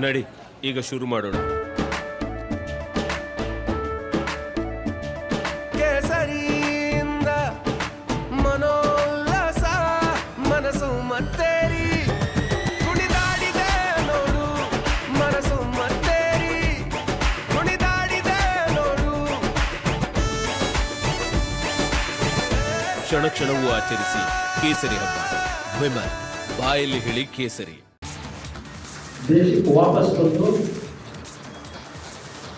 ನಡಿ ಈಗ ಶುರು ಮಾಡೋಣ. ಕೇಸರಿಯಿಂದ ಮನೋಲ್ಲಾಸ ಮನಸ್ಸು ಮತ್ತೇರಿ ಕುಣಿದಾಡಿದೆ ನೋಡು, ಮನಸ್ಸು ಮತ್ತೇರಿ ಕುಣಿದಾಡಿದೆ ನೋಡು. ಕ್ಷಣ ಕ್ಷಣವೂ ಆಚರಿಸಿ ಕೇಸರಿ ಹಬ್ಬ. ವಿಮಲ್ ಬಾಯಲ್ಲಿ ಹೇಳಿ ಕೇಸರಿ. ದೇಶಕ್ಕೆ ವಾಪಸ್ ಬಂದು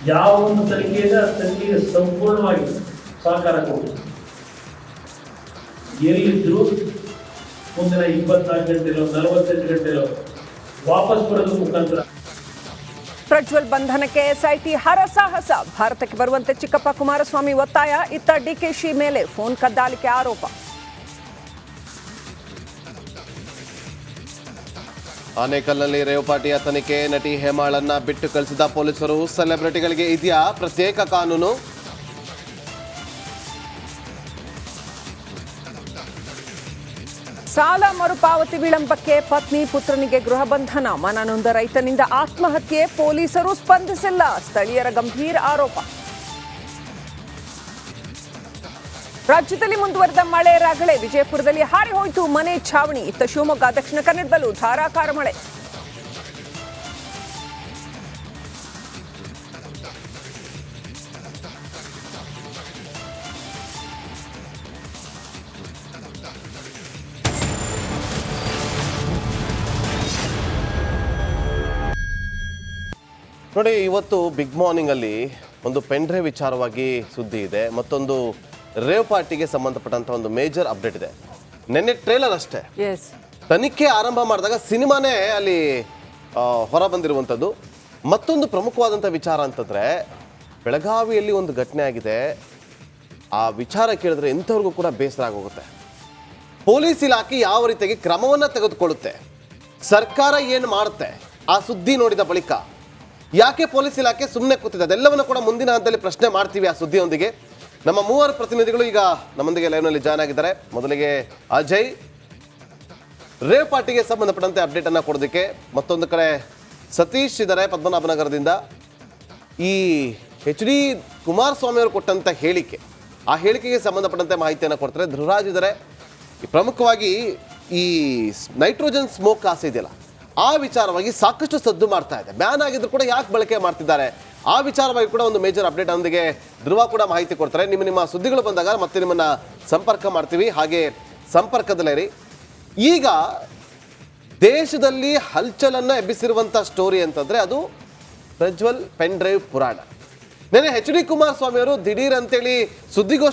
ಯಾವ ಒಂದು ತನಿಖೆಗೆ ಸಂಪೂರ್ಣವಾಗಿ ಸಹಕಾರ ಕೊಟ್ಟು ಎಲ್ಲಿದ್ರು ಮುಂದಿನ 24 ಗಂಟೆಲೋ 48 ಗಂಟೆಲೋ ವಾಪಸ್ ಬರೋದ್ರ ಮುಖಾಂತರ. ಪ್ರಜ್ವಲ್ ಬಂಧನಕ್ಕೆ ಎಸ್ಐಟಿ ಹರಸಾಹಸ. ಭಾರತಕ್ಕೆ ಬರುವಂತೆ ಚಿಕ್ಕಪ್ಪ ಕುಮಾರಸ್ವಾಮಿ ಒತ್ತಾಯ. ಇತ್ತ ಡಿಕೆಶಿ ಮೇಲೆ ಫೋನ್ ಕದ್ದಾಲಿಕೆ ಆರೋಪ. ಆನೇಕಲ್ನಲ್ಲಿ ರೇವ್ ಪಾರ್ಟಿಯ ತನಿಖೆ. ನಟಿ ಹೇಮಾಳನ್ನ ಬಿಟ್ಟು ಕಳಿಸಿದ ಪೊಲೀಸರು. ಸೆಲೆಬ್ರಿಟಿಗಳಿಗೆ ಇದೆಯಾ ಪ್ರತ್ಯೇಕ ಕಾನೂನು? ಸಾಲ ಮರುಪಾವತಿ ವಿಳಂಬಕ್ಕೆ ಪತ್ನಿ ಪುತ್ರನಿಗೆ ಗೃಹ ಬಂಧನ. ಮನನೊಂದ ರೈತನಿಂದ ಆತ್ಮಹತ್ಯೆ. ಪೊಲೀಸರು ಸ್ಪಂದಿಸಿಲ್ಲ. ಸ್ಥಳೀಯರ ಗಂಭೀರ ಆರೋಪ. ರಾಜ್ಯದಲ್ಲಿ ಮುಂದುವರೆದ ಮಳೆ ರಗಳೆ. ವಿಜಯಪುರದಲ್ಲಿ ಹಾರಿ ಹೋಯಿತು ಮನೆ ಛಾವಣಿ. ಇತ್ತ ಶಿವಮೊಗ್ಗ, ದಕ್ಷಿಣ ಕನ್ನಡದಲ್ಲೂ ಧಾರಾಕಾರ ಮಳೆ. ನೋಡಿ, ಇವತ್ತು ಬಿಗ್ ಮಾರ್ನಿಂಗ್ ಅಲ್ಲಿ ಒಂದು ಪೆನ್ಡ್ರೈವ್ ವಿಚಾರವಾಗಿ ಸುದ್ದಿ ಇದೆ. ಮತ್ತೊಂದು ರೇವ್ ಪಾರ್ಟಿಗೆ ಸಂಬಂಧಪಟ್ಟಂತ ಒಂದು ಮೇಜರ್ ಅಪ್ಡೇಟ್ ಇದೆ. ನಿನ್ನೆ ಟ್ರೇಲರ್ ಅಷ್ಟೇ. ತನಿಖೆ ಆರಂಭ ಮಾಡಿದಾಗ ಸಿನಿಮಾನೇ ಅಲ್ಲಿ ಹೊರ ಬಂದಿರುವಂಥದ್ದು. ಮತ್ತೊಂದು ಪ್ರಮುಖವಾದಂಥ ವಿಚಾರ ಅಂತಂದರೆ, ಬೆಳಗಾವಿಯಲ್ಲಿ ಒಂದು ಘಟನೆ ಆಗಿದೆ. ಆ ವಿಚಾರ ಕೇಳಿದ್ರೆ ಎಂಥವ್ರಿಗೂ ಕೂಡ ಬೇಸರ ಆಗೋಗುತ್ತೆ. ಪೊಲೀಸ್ ಇಲಾಖೆ ಯಾವ ರೀತಿಯಾಗಿ ಕ್ರಮವನ್ನು ತೆಗೆದುಕೊಳ್ಳುತ್ತೆ, ಸರ್ಕಾರ ಏನು ಮಾಡುತ್ತೆ, ಆ ಸುದ್ದಿ ನೋಡಿದ ಬಳಿಕ ಯಾಕೆ ಪೊಲೀಸ್ ಇಲಾಖೆ ಸುಮ್ಮನೆ ಕೂತಿದೆ, ಅದೆಲ್ಲವನ್ನು ಕೂಡ ಮುಂದಿನ ಹಂತದಲ್ಲಿ ಪ್ರಶ್ನೆ ಮಾಡ್ತೀವಿ ಆ ಸುದ್ದಿಯೊಂದಿಗೆ. ನಮ್ಮ ಮೂವರು ಪ್ರತಿನಿಧಿಗಳು ಈಗ ನಮ್ಮೊಂದಿಗೆ ಲೈವ್ನಲ್ಲಿ ಜಾಯ್ನ್ ಆಗಿದ್ದಾರೆ. ಮೊದಲಿಗೆ ಅಜಯ್, ರೇವ್ ಪಾರ್ಟಿಗೆ ಸಂಬಂಧಪಟ್ಟಂತೆ ಅಪ್ಡೇಟನ್ನು ಕೊಡೋದಕ್ಕೆ. ಮತ್ತೊಂದು ಕಡೆ ಸತೀಶ್ ಇದ್ದಾರೆ ಪದ್ಮನಾಭನಗರದಿಂದ. ಈ HD ಕುಮಾರಸ್ವಾಮಿ ಅವರು ಕೊಟ್ಟಂಥ ಹೇಳಿಕೆ, ಆ ಹೇಳಿಕೆಗೆ ಸಂಬಂಧಪಟ್ಟಂತೆ ಮಾಹಿತಿಯನ್ನು ಕೊಡ್ತಾರೆ. ಧ್ರುವರಾಜ್ ಇದ್ದಾರೆ. ಪ್ರಮುಖವಾಗಿ ಈ ನೈಟ್ರೋಜನ್ ಸ್ಮೋಕ್ ಕಾಸು ಇದೆಯಲ್ಲ, ಆ ವಿಚಾರವಾಗಿ ಸಾಕಷ್ಟು ಸದ್ದು ಮಾಡ್ತಾ ಇದೆ. ಬ್ಯಾನ್ ಆಗಿದ್ರು ಕೂಡ ಯಾಕೆ ಬಳಕೆ ಮಾಡ್ತಿದ್ದಾರೆ, ಆ ವಿಚಾರವಾಗಿ ಕೂಡ ಒಂದು ಮೇಜರ್ ಅಪ್ಡೇಟ್ ಒಂದಿಗೆ ಧ್ರುವ ಕೂಡ ಮಾಹಿತಿ ಕೊಡ್ತಾರೆ. ನಿಮ್ಮ ಸುದ್ದಿಗಳು ಬಂದಾಗ ಮತ್ತೆ ನಿಮ್ಮನ್ನು ಸಂಪರ್ಕ ಮಾಡ್ತೀವಿ, ಹಾಗೆ ಸಂಪರ್ಕದಲ್ಲಿರಿ. ಈಗ ದೇಶದಲ್ಲಿ ಹಲ್ಚಲನ್ನು ಎಬ್ಬಿಸಿರುವಂಥ ಸ್ಟೋರಿ ಅಂತಂದರೆ ಅದು ಪ್ರಜ್ವಲ್ ಪೆನ್ ಡ್ರೈವ್ ಪುರಾಣ. ನೆನೆ HD ಕುಮಾರಸ್ವಾಮಿ ಅವರು ದಿಢೀರ್ ಅಂತೇಳಿ ಸುದ್ದಿಗೋಷ್ಠಿ